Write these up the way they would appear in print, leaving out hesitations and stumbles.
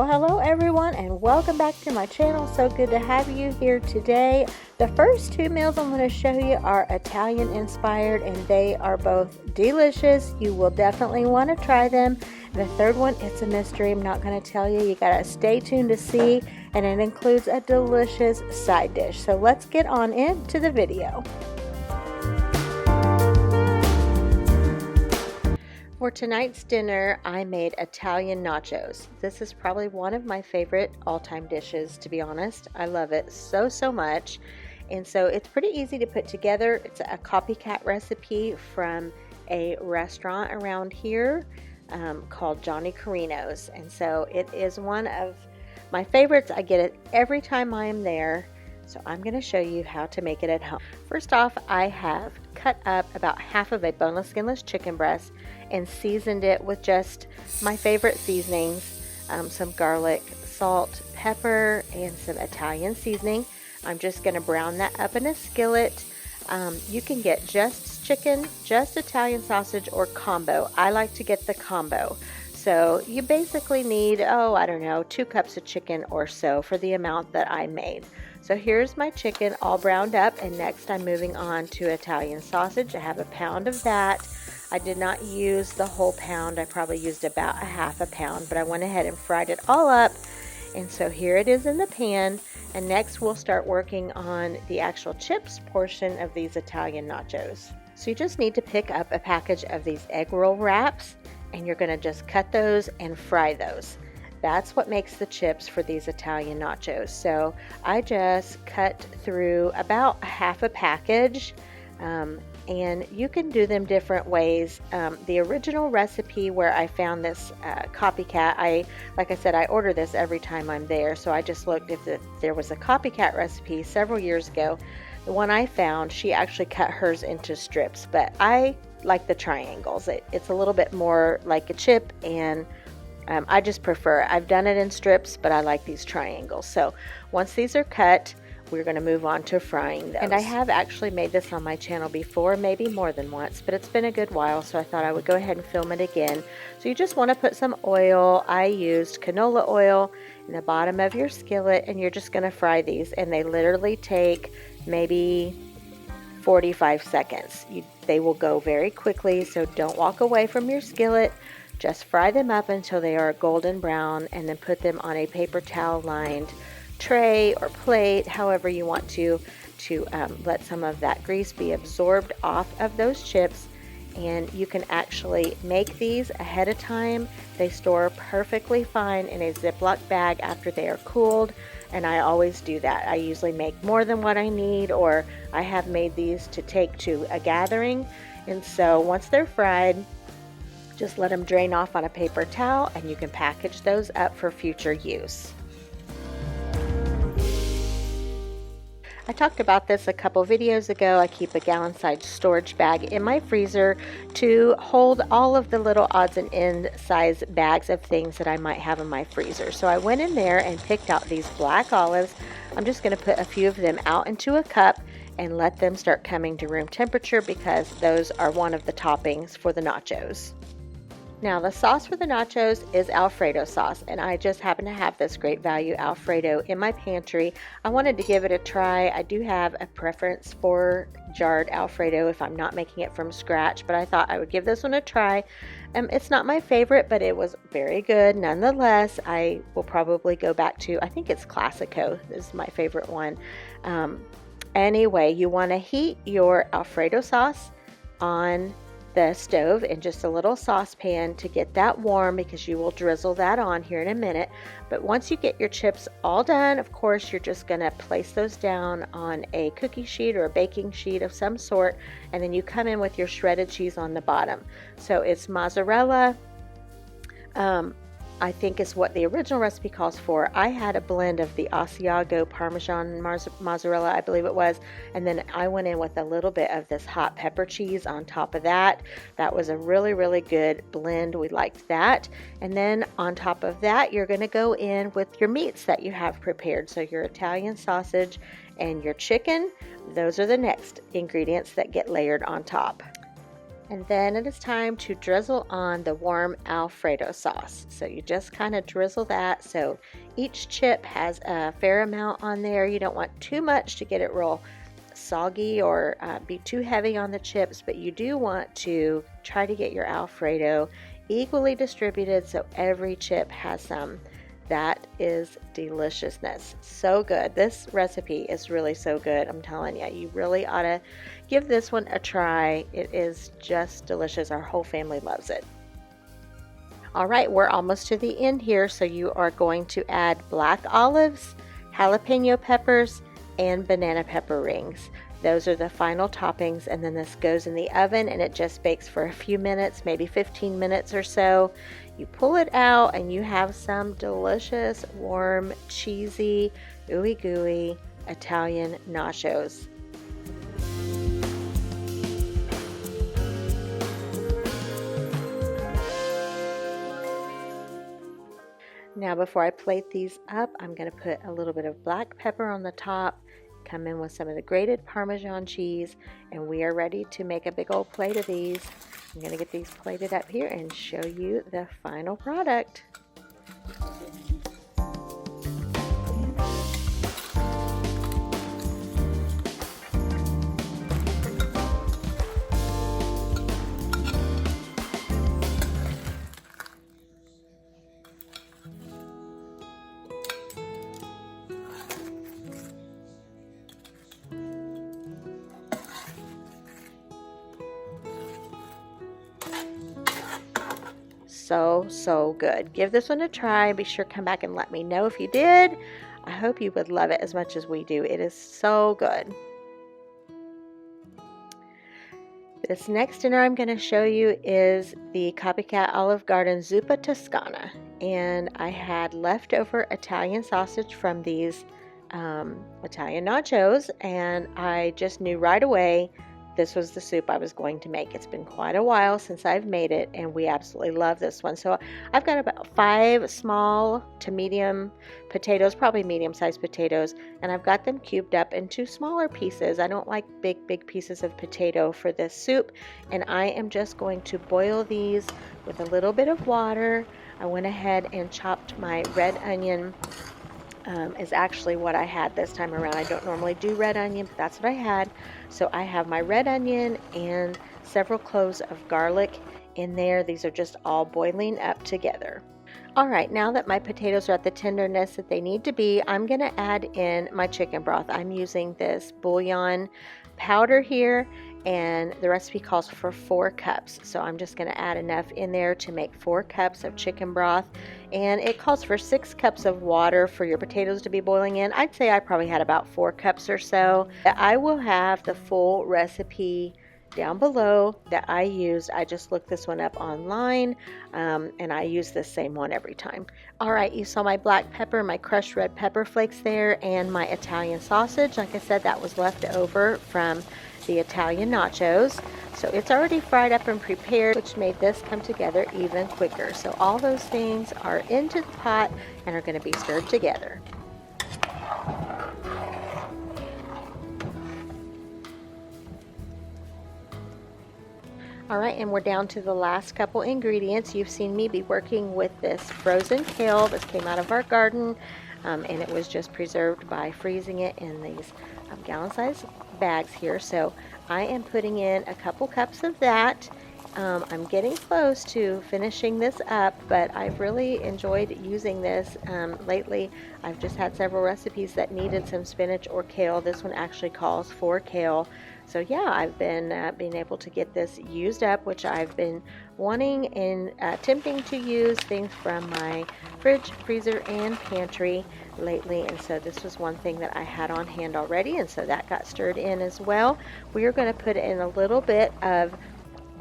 Well, hello everyone and welcome back to my channel. So good to have you here today. The first two meals I'm going to show you are Italian inspired and they are both delicious. You will definitely want to try them. The third one, it's a mystery. I'm not going to tell you. You got to stay tuned to see, and it includes a delicious side dish. So let's get on into the video. For tonight's dinner, I made Italian nachos. This is probably one of my favorite all-time dishes, to be honest. I love it so much. And so it's pretty easy to put together. It's a copycat recipe from a restaurant around here called Johnny Carino's. And so it is one of my favorites. I get it every time I am there. So I'm going to show you how to make it at home. First off, I have cut up about half of a boneless, skinless chicken breast and seasoned it with just my favorite seasonings, some garlic, salt, pepper, and some Italian seasoning. I'm just going to brown that up in a skillet. You can get just chicken, just Italian sausage, or combo. I like to get the combo. So you basically need, 2 cups of chicken or so for the amount that I made. So here's my chicken all browned up, and next I'm moving on to Italian sausage. I have a pound of that. I did not use the whole pound. I probably used about a half a pound, but I went ahead and fried it all up. And so here it is in the pan. And next we'll start working on the actual chips portion of these Italian nachos. So you just need to pick up a package of these egg roll wraps, and you're going to just cut those and fry those. That's what makes the chips for these Italian nachos. So I just cut through about half a package, and you can do them different ways. The original recipe where I found this copycat, like I said, I order this every time I'm there. So I just looked if there was a copycat recipe several years ago. The one I found, she actually cut hers into strips, but I like the triangles. It's a little bit more like a chip, and I just prefer it. I've done it in strips, but I like these triangles. So once these are cut, we're going to move on to frying those. And I have actually made this on my channel before, maybe more than once, but it's been a good while, so I thought I would go ahead and film it again. So you just want to put some oil. I used canola oil in the bottom of your skillet, and you're just going to fry these, and they literally take maybe 45 seconds. They will go very quickly, so don't walk away from your skillet. Just fry them up until they are golden brown, and then put them on a paper towel lined tray or plate, however you want to let some of that grease be absorbed off of those chips. And you can actually make these ahead of time. They store perfectly fine in a Ziploc bag after they are cooled, and I always do that. I usually make more than what I need, or I have made these to take to a gathering. And so once they're fried, just let them drain off on a paper towel, and you can package those up for future use. I talked about this a couple videos ago. I keep a gallon-sized storage bag in my freezer to hold all of the little odds and end size bags of things that I might have in my freezer. So I went in there and picked out these black olives. I'm just going to put a few of them out into a cup and let them start coming to room temperature, because those are one of the toppings for the nachos. Now the sauce for the nachos is Alfredo sauce, and I just happen to have this Great Value Alfredo in my pantry. I wanted to give it a try. I do have a preference for jarred Alfredo if I'm not making it from scratch, but I thought I would give this one a try. It's not my favorite, but it was very good nonetheless. I will probably go back to, I think it's Classico is my favorite one. Anyway, you want to heat your Alfredo sauce on the stove in just a little saucepan to get that warm, because you will drizzle that on here in a minute. But once you get your chips all done, of course, you're just going to place those down on a cookie sheet or a baking sheet of some sort, and then you come in with your shredded cheese on the bottom. So it's mozzarella, I think is what the original recipe calls for. I had a blend of the Asiago Parmesan mozzarella, I believe it was, and then I went in with a little bit of this hot pepper cheese on top of that. That was a really good blend. We liked that. And then on top of that, you're going to go in with your meats that you have prepared. So your Italian sausage and your chicken, those are the next ingredients that get layered on top. And then it is time to drizzle on the warm Alfredo sauce. So you just kind of drizzle that so each chip has a fair amount on there. You don't want too much to get it real soggy or be too heavy on the chips, but you do want to try to get your Alfredo equally distributed so every chip has some. That is deliciousness. So good. This recipe is really so good. I'm telling you, you really ought to give this one a try. It is just delicious. Our whole family loves it. All right, we're almost to the end here, so you are going to add black olives, jalapeno peppers, and banana pepper rings. Those are the final toppings, and then this goes in the oven and it just bakes for a few minutes, maybe 15 minutes or so. You pull it out and you have some delicious, warm, cheesy, ooey gooey Italian nachos. Now before I plate these up, I'm going to put a little bit of black pepper on the top, come in with some of the grated Parmesan cheese, and we are ready to make a big old plate of these. I'm going to get these plated up here and show you the final product. So good. Give this one a try. Be sure to come back and let me know if you did. I hope you would love it as much as we do. It is so good. This next dinner I'm going to show you is the Copycat Olive Garden Zuppa Toscana. And I had leftover Italian sausage from these Italian nachos, and I just knew right away this was the soup I was going to make. It's been quite a while since I've made it, and we absolutely love this one. So I've got about 5 small to medium potatoes, probably medium-sized potatoes, and I've got them cubed up into smaller pieces. I don't like big pieces of potato for this soup, and I am just going to boil these with a little bit of water. I went ahead and chopped my red onion. Is actually what I had this time around. I don't normally do red onion, but that's what I had. So I have my red onion and several cloves of garlic in there. These are just all boiling up together. All right, now that my potatoes are at the tenderness that they need to be, I'm going to add in my chicken broth. I'm using this bouillon powder here, and the recipe calls for 4 cups. So I'm just going to add enough in there to make 4 cups of chicken broth. And it calls for 6 cups of water for your potatoes to be boiling in. I'd say I probably had about 4 cups or so. I will have the full recipe down below that I used. I just looked this one up online, and I use the same one every time. All right, you saw my black pepper, my crushed red pepper flakes there, and my Italian sausage. Like I said, that was left over from the Italian nachos. So it's already fried up and prepared, which made this come together even quicker. So all those things are into the pot and are going to be stirred together. All right, and we're down to the last couple ingredients. You've seen me be working with this frozen kale. This came out of our garden, and it was just preserved by freezing it in these gallon-sized bags here. So I am putting in a couple cups of that. I'm getting close to finishing this up, but I've really enjoyed using this lately. I've just had several recipes that needed some spinach or kale. This one actually calls for kale. So yeah, I've been being able to get this used up, which I've been wanting and attempting to use things from my fridge, freezer, and pantry lately. And so this was one thing that I had on hand already, and so that got stirred in as well. We are going to put in a little bit of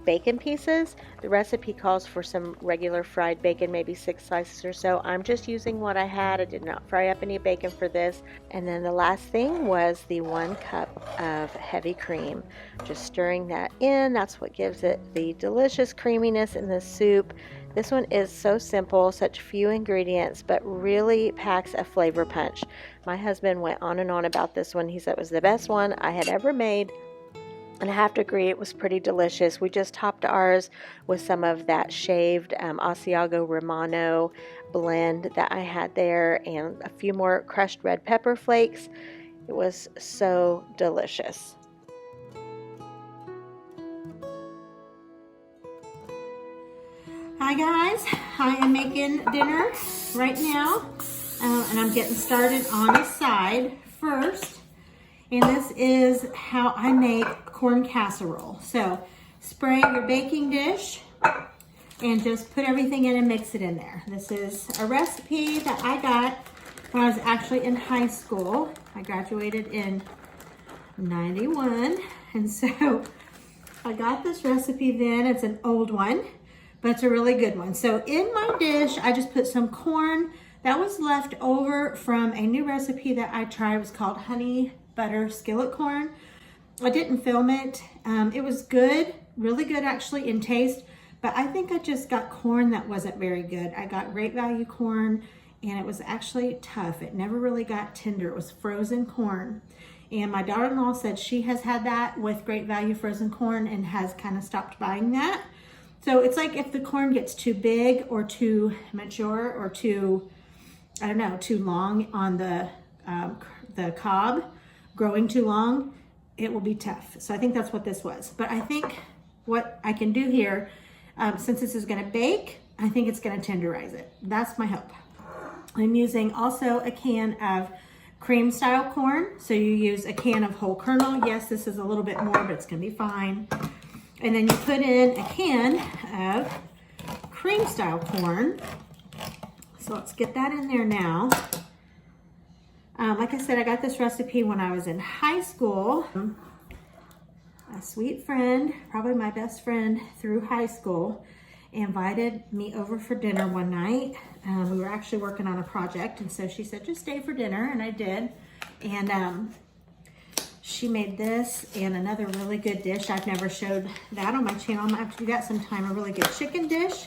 bacon pieces. The recipe calls for some regular fried bacon, maybe 6 slices or so. I'm just using what I had. I did not fry up any bacon for this. And then the last thing was the 1 cup of heavy cream. Just stirring that in. That's what gives it the delicious creaminess in the soup. This one is so simple, such few ingredients, but really packs a flavor punch. My husband went on and on about this one. He said it was the best one I had ever made. And I have to agree, it was pretty delicious. We just topped ours with some of that shaved Asiago Romano blend that I had there and a few more crushed red pepper flakes. It was so delicious. Hi guys, I am making dinner right now, and I'm getting started on the side first. And this is how I make corn casserole. So spray your baking dish and just put everything in and mix it in there. This is a recipe that I got when I was actually in high school. I graduated in 91, and so I got this recipe then. It's an old one, but it's a really good one. So in my dish, I just put some corn that was left over from a new recipe that I tried. It was called honey butter skillet corn. I didn't film it. It was good, really good actually in taste, but I think I just got corn that wasn't very good. I got Great Value corn, and it was actually tough. It never really got tender. It was frozen corn. And my daughter-in-law said she has had that with Great Value frozen corn and has kind of stopped buying that. So it's like if the corn gets too big or too mature or too, I don't know, too long on the cob, growing too long, it will be tough. So I think that's what this was. But I think what I can do here, since this is gonna bake, I think it's gonna tenderize it. That's my hope. I'm using also a can of cream style corn. So you use a can of whole kernel. Yes, this is a little bit more, but it's gonna be fine. And then you put in a can of cream style corn. So let's get that in there now. Like I said, I got this recipe when I was in high school. A sweet friend, probably my best friend through high school, invited me over for dinner one night. We were actually working on a project, and so she said, just stay for dinner, and I did. And she made this and another really good dish. I've never showed that on my channel. I'm gonna have to do that sometime, a really good chicken dish.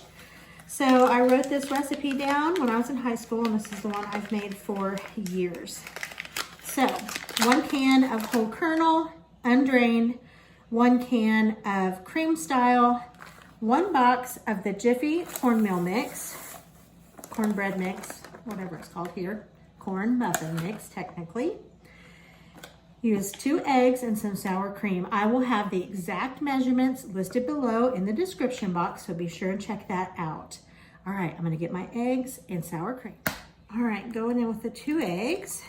So I wrote this recipe down when I was in high school, and this is the one I've made for years. So 1 can of whole kernel, undrained, 1 can of cream style, 1 box of the Jiffy cornmeal mix, cornbread mix, whatever it's called here, corn muffin mix technically. Use 2 eggs and some sour cream. I will have the exact measurements listed below in the description box, so be sure and check that out. All right, I'm gonna get my eggs and sour cream. All right, going in with the 2 eggs.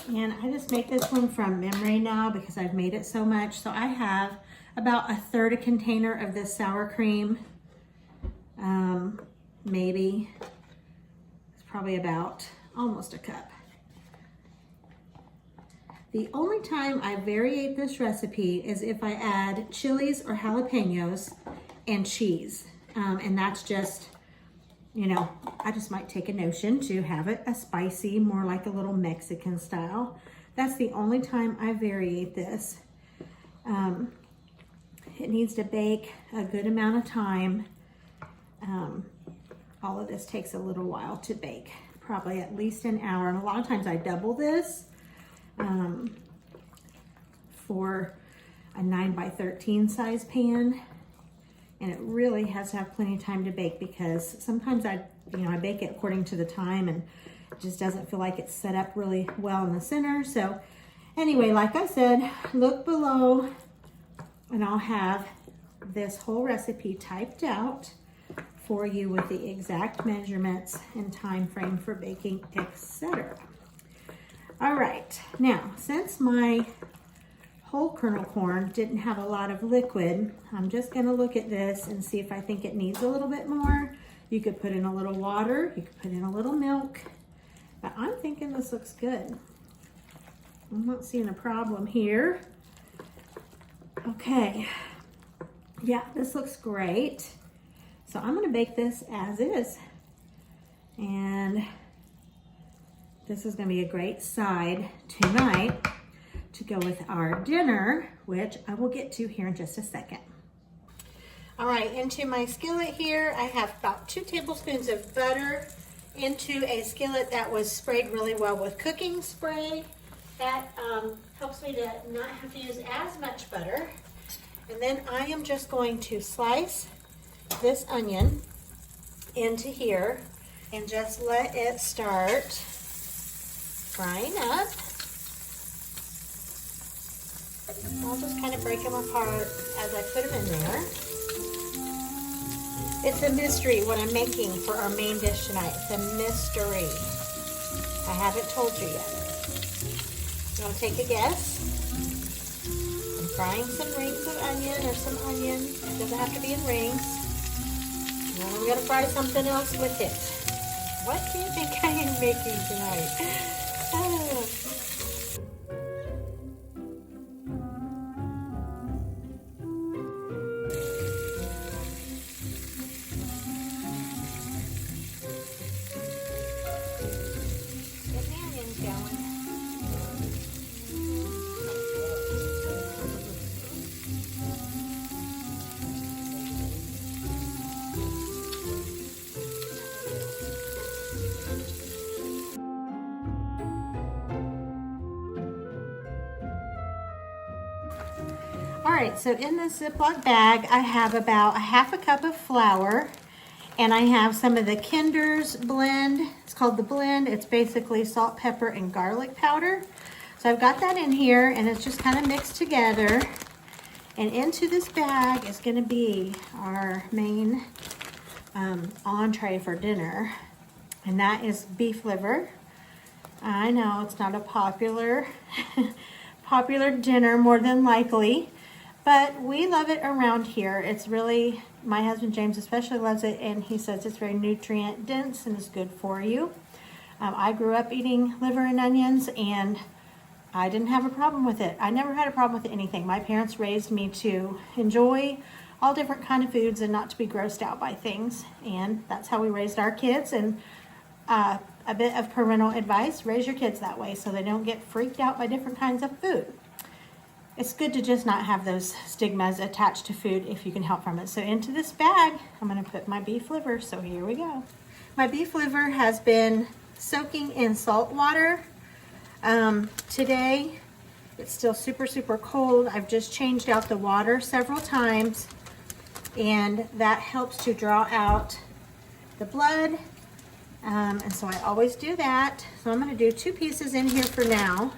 And I just make this one from memory now because I've made it so much. So I have about 1/3 a container of this sour cream. Maybe it's probably about almost a cup. The only time I variate this recipe is if I add chilies or jalapenos and cheese. And that's just, you know, I just might take a notion to have it a spicy, more like a little Mexican style. That's the only time I variate this. It needs to bake a good amount of time. All of this takes a little while to bake, probably at least an hour. And a lot of times I double this for a 9x13 size pan. And it really has to have plenty of time to bake because sometimes I bake it according to the time and it just doesn't feel like it's set up really well in the center. So anyway, like I said, look below and I'll have this whole recipe typed out for you with the exact measurements and time frame for baking, etc. All right, now since my whole kernel corn didn't have a lot of liquid, I'm just gonna look at this and see if I think it needs a little bit more. You could put in a little water, you could put in a little milk, but I'm thinking this looks good. I'm not seeing a problem here. Okay, yeah, this looks great. So I'm gonna bake this as is. And this is gonna be a great side tonight to go with our dinner, which I will get to here in just a second. All right, into my skillet here, I have about 2 tablespoons of butter into a skillet that was sprayed really well with cooking spray. That helps me to not have to use as much butter. And then I am just going to slice this onion into here and just let it start frying up. I'll just kind of break them apart as I put them in there. It's a mystery what I'm making for our main dish tonight. It's a mystery. I haven't told you yet. You want to take a guess? I'm frying some rings of onion or some onion. It doesn't have to be in rings. And then I'm going to fry something else with it. What do you think I am making tonight? All right, so in this Ziploc bag, I have about a half a cup of flour, and I have some of the Kinder's blend. It's called the blend. It's basically salt, pepper, and garlic powder. So I've got that in here, and it's just kind of mixed together. And into this bag is gonna be our main entree for dinner, and that is beef liver. I know it's not a popular dinner, more than likely, but we love it around here. It's really, my husband James especially loves it, and he says it's very nutrient dense and is good for you. I grew up eating liver and onions, and I didn't have a problem with it. I never had a problem with anything. My parents raised me to enjoy all different kind of foods and not to be grossed out by things, and that's how we raised our kids. And a bit of parental advice: raise your kids that way so they don't get freaked out by different kinds of food. It's good to just not have those stigmas attached to food if you can help from it. So into this bag, I'm going to put my beef liver. So here we go. My beef liver has been soaking in salt water. Today, it's still super, super cold. I've just changed out the water several times, and that helps to draw out the blood. And so I always do that. So I'm going to do 2 pieces in here for now.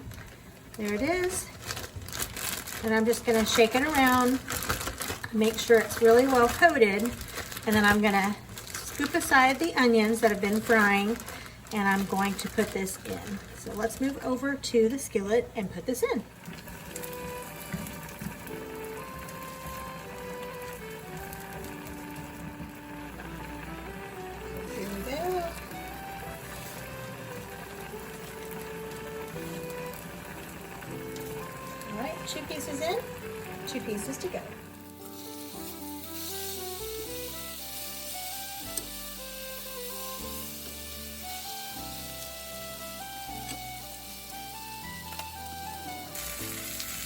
There it is. And I'm just going to shake it around, make sure it's really well coated, and then I'm going to scoop aside the onions that have been frying, and I'm going to put this in. So let's move over to the skillet and put this in. Here we go. All right, 2 pieces in, 2 pieces to go.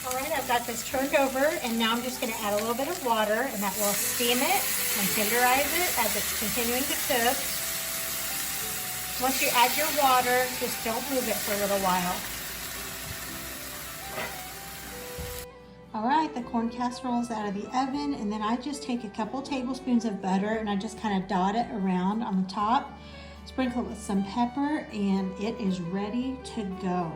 All right, I've got this turned over, and now I'm just going to add a little bit of water, and that will steam it and tenderize it as it's continuing to cook. Once you add your water, just don't move it for a little while. All right, the corn casserole is out of the oven, and then I just take a couple tablespoons of butter and I just kind of dot it around on the top, sprinkle it with some pepper, and it is ready to go.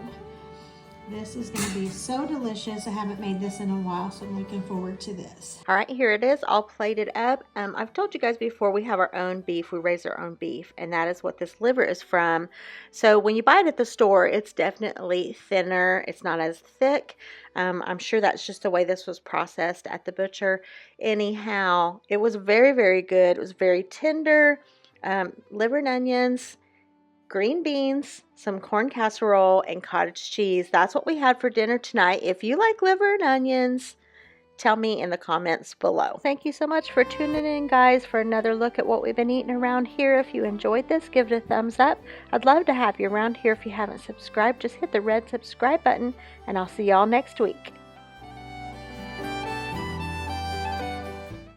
This is going to be so delicious. I haven't made this in a while, so I'm looking forward to this. All right, here it is, all plated up. I've told you guys before, we have our own beef. We raise our own beef, and that is what this liver is from. So when you buy it at the store, it's definitely thinner. It's not as thick. I'm sure that's just the way this was processed at the butcher. Anyhow, it was very, very good. It was very tender. Liver and onions, green beans, some corn casserole, and cottage cheese. That's what we had for dinner tonight. If you like liver and onions, tell me in the comments below. Thank you so much for tuning in, guys, for another look at what we've been eating around here. If you enjoyed this, give it a thumbs up. I'd love to have you around here. If you haven't subscribed, just hit the red subscribe button, and I'll see y'all next week.